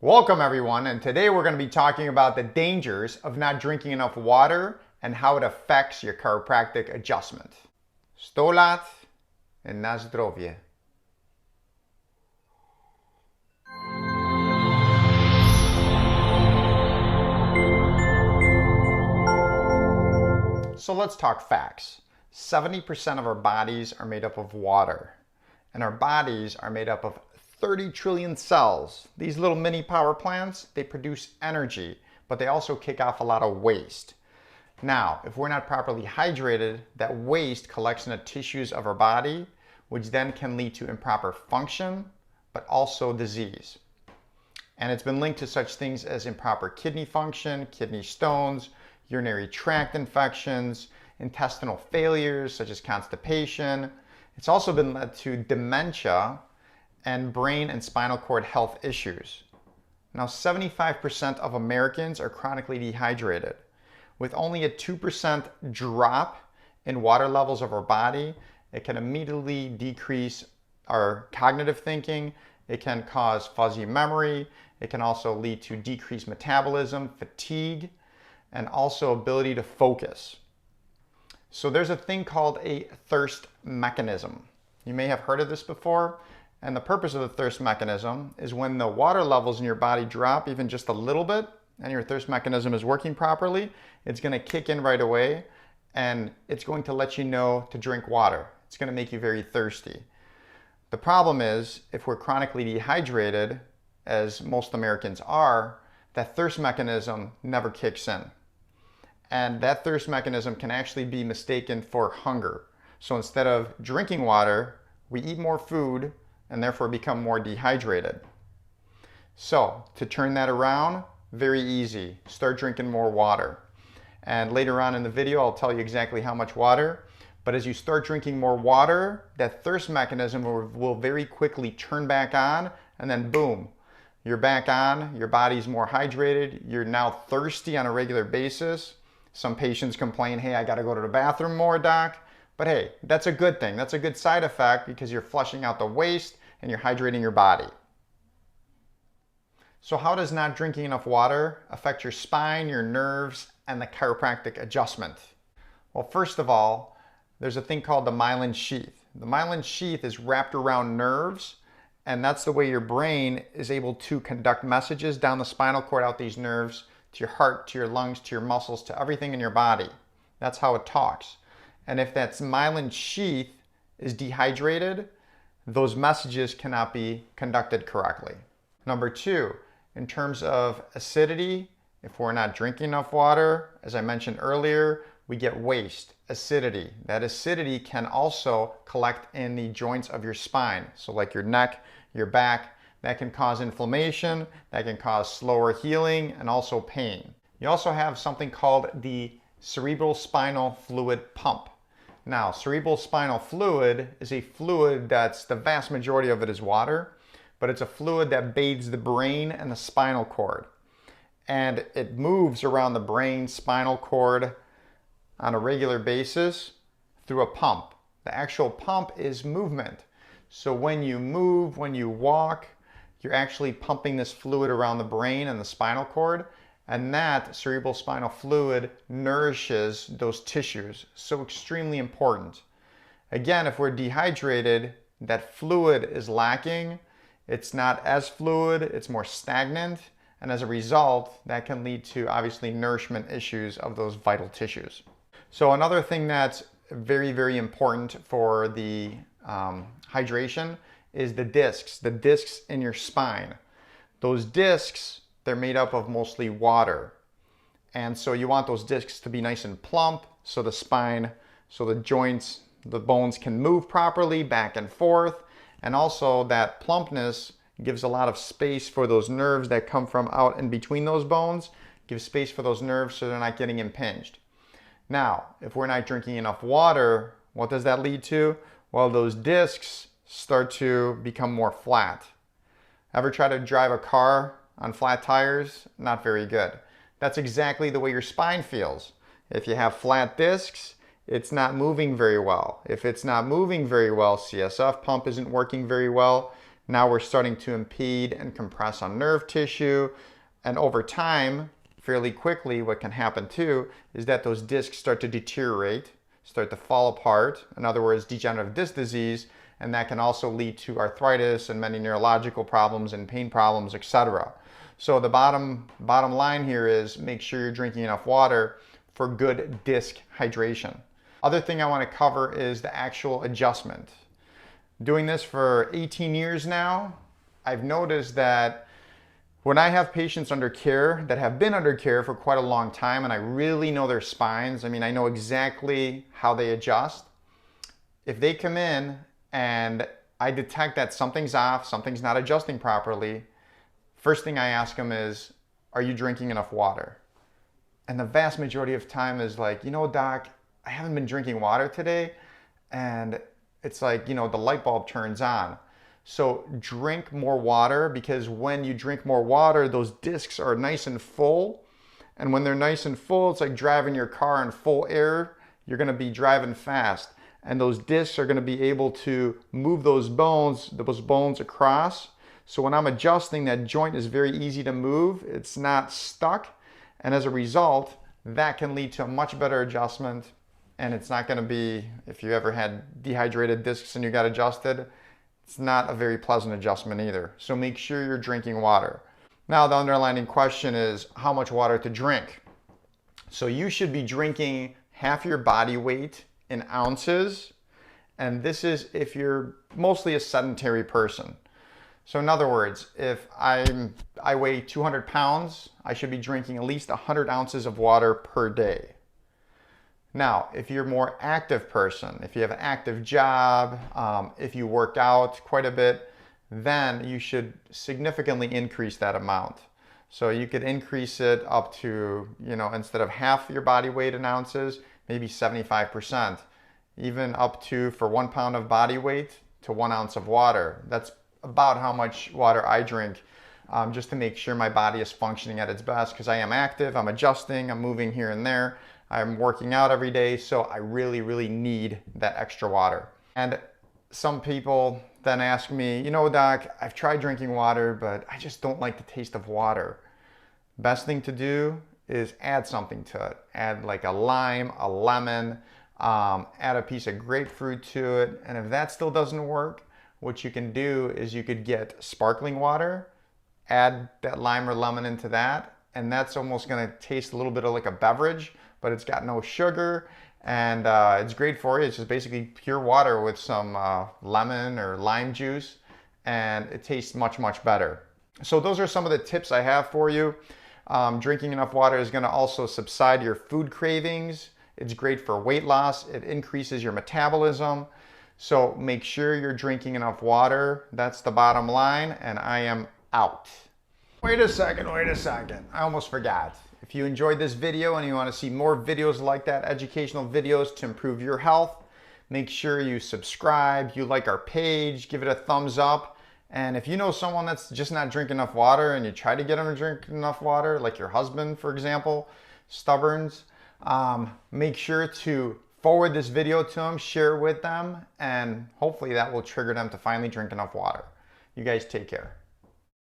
Welcome everyone, and today we're going to be talking about the dangers of not drinking enough water and how it affects your chiropractic adjustment. 100 lat and na zdrowie. So let's talk facts. 70% of our bodies are made up of water, and our bodies are made up of 30 trillion cells. These little mini power plants, they produce energy, but they also kick off a lot of waste. Now, if we're not properly hydrated, that waste collects in the tissues of our body, which then can lead to improper function, but also disease. And it's been linked to such things as improper kidney function, kidney stones, urinary tract infections, intestinal failures such as constipation. It's also been led to dementia and brain and spinal cord health issues. Now, 75% of Americans are chronically dehydrated. With only a 2% drop in water levels of our body, it can immediately decrease our cognitive thinking. It can cause fuzzy memory. It can also lead to decreased metabolism, fatigue, and also ability to focus. So there's a thing called a thirst mechanism. You may have heard of this before. And the purpose of the thirst mechanism is when the water levels in your body drop even just a little bit and your thirst mechanism is working properly, it's going to kick in right away and it's going to let you know to drink water. It's going to make you very thirsty. The problem is if we're chronically dehydrated, as most Americans are, that thirst mechanism never kicks in. And that thirst mechanism can actually be mistaken for hunger. So instead of drinking water, we eat more food and therefore become more dehydrated. So to turn that around, very easy. Start drinking more water. And later on in the video, I'll tell you exactly how much water. But as you start drinking more water, that thirst mechanism will very quickly turn back on, and then boom, you're back on, your body's more hydrated, you're now thirsty on a regular basis. Some patients complain, hey, I gotta go to the bathroom more, doc. But hey, that's a good thing. That's a good side effect because you're flushing out the waste and you're hydrating your body. So how does not drinking enough water affect your spine, your nerves, and the chiropractic adjustment? Well, first of all, there's a thing called the myelin sheath. The myelin sheath is wrapped around nerves, and that's the way your brain is able to conduct messages down the spinal cord, out these nerves, to your heart, to your lungs, to your muscles, to everything in your body. That's how it talks. And if that myelin sheath is dehydrated, those messages cannot be conducted correctly. Number two, in terms of acidity, if we're not drinking enough water, as I mentioned earlier, we get waste, acidity. That acidity can also collect in the joints of your spine. So like your neck, your back, that can cause inflammation, that can cause slower healing, and also pain. You also have something called the cerebral spinal fluid pump. Now, cerebral spinal fluid is a fluid that's the vast majority of it is water, but it's a fluid that bathes the brain and the spinal cord. And it moves around the brain, spinal cord on a regular basis through a pump. The actual pump is movement. So when you move, when you walk, you're actually pumping this fluid around the brain and the spinal cord. And that cerebral spinal fluid nourishes those tissues. So extremely important. Again, if we're dehydrated, that fluid is lacking. It's not as fluid, it's more stagnant. And as a result, that can lead to obviously nourishment issues of those vital tissues. So another thing that's very, very important for the hydration is the discs in your spine. Those discs, they're made up of mostly water. And so you want those discs to be nice and plump so the spine, so the joints, the bones can move properly back and forth. And also that plumpness gives a lot of space for those nerves that come from out in between those bones, gives space for those nerves so they're not getting impinged. Now, if we're not drinking enough water, what does that lead to? Well, those discs start to become more flat. Ever try to drive a car on flat tires? Not very good. That's exactly the way your spine feels. If you have flat discs, it's not moving very well. If it's not moving very well, CSF pump isn't working very well, Now we're starting to impede and compress on nerve tissue. And over time, fairly quickly, what can happen too is that those discs start to deteriorate, start to fall apart. In other words, degenerative disc disease, and that can also lead to arthritis and many neurological problems and pain problems, etc. So the bottom line here is make sure you're drinking enough water for good disc hydration. Other thing I want to cover is the actual adjustment. Doing this for 18 years now, I've noticed that when I have patients under care that have been under care for quite a long time and I really know their spines, I mean, I know exactly how they adjust. If they come in and I detect that something's off, something's not adjusting properly, first thing I ask them is, are you drinking enough water? And the vast majority of time is like, you know, doc, I haven't been drinking water today. And it's like, you know, the light bulb turns on. So drink more water, because when you drink more water, those discs are nice and full. And when they're nice and full, it's like driving your car in full air. You're going to be driving fast. And those discs are going to be able to move those bones across. So when I'm adjusting, that joint is very easy to move. It's not stuck. And as a result, that can lead to a much better adjustment. And it's not going to be, if you ever had dehydrated discs and you got adjusted, it's not a very pleasant adjustment either. So make sure you're drinking water. Now the underlying question is how much water to drink. So you should be drinking half your body weight in ounces. And this is if you're mostly a sedentary person. So in other words, if I weigh 200 pounds, I should be drinking at least 100 ounces of water per day. Now, if you're a more active person, if you have an active job, if you work out quite a bit, then you should significantly increase that amount. So you could increase it up to, you know, instead of half your body weight in ounces, maybe 75%, even up to, for 1 pound of body weight, to 1 ounce of water. That's about how much water I drink, just to make sure my body is functioning at its best, because I am active, I'm adjusting, I'm moving here and there, I'm working out every day, so I really, really need that extra water. And some people then ask me, you know, doc, I've tried drinking water, but I just don't like the taste of water. Best thing to do is add something to it. Add like a lime, a lemon, add a piece of grapefruit to it. And if that still doesn't work, what you can do is you could get sparkling water, add that lime or lemon into that, and that's almost going to taste a little bit like a beverage, but it's got no sugar, and it's great for you. It's just basically pure water with some lemon or lime juice, and it tastes much, much better. So those are some of the tips I have for you. Drinking enough water is going to also subside your food cravings. It's great for weight loss. It increases your metabolism. So make sure you're drinking enough water. That's the bottom line, and I am out. Wait a second. I almost forgot. If you enjoyed this video and you want to see more videos like that, educational videos to improve your health, make sure you subscribe, you like our page, give it a thumbs up. And if you know someone that's just not drinking enough water and you try to get them to drink enough water, like your husband, for example, stubborns, make sure to forward this video to them, share it with them, and hopefully that will trigger them to finally drink enough water. You guys take care.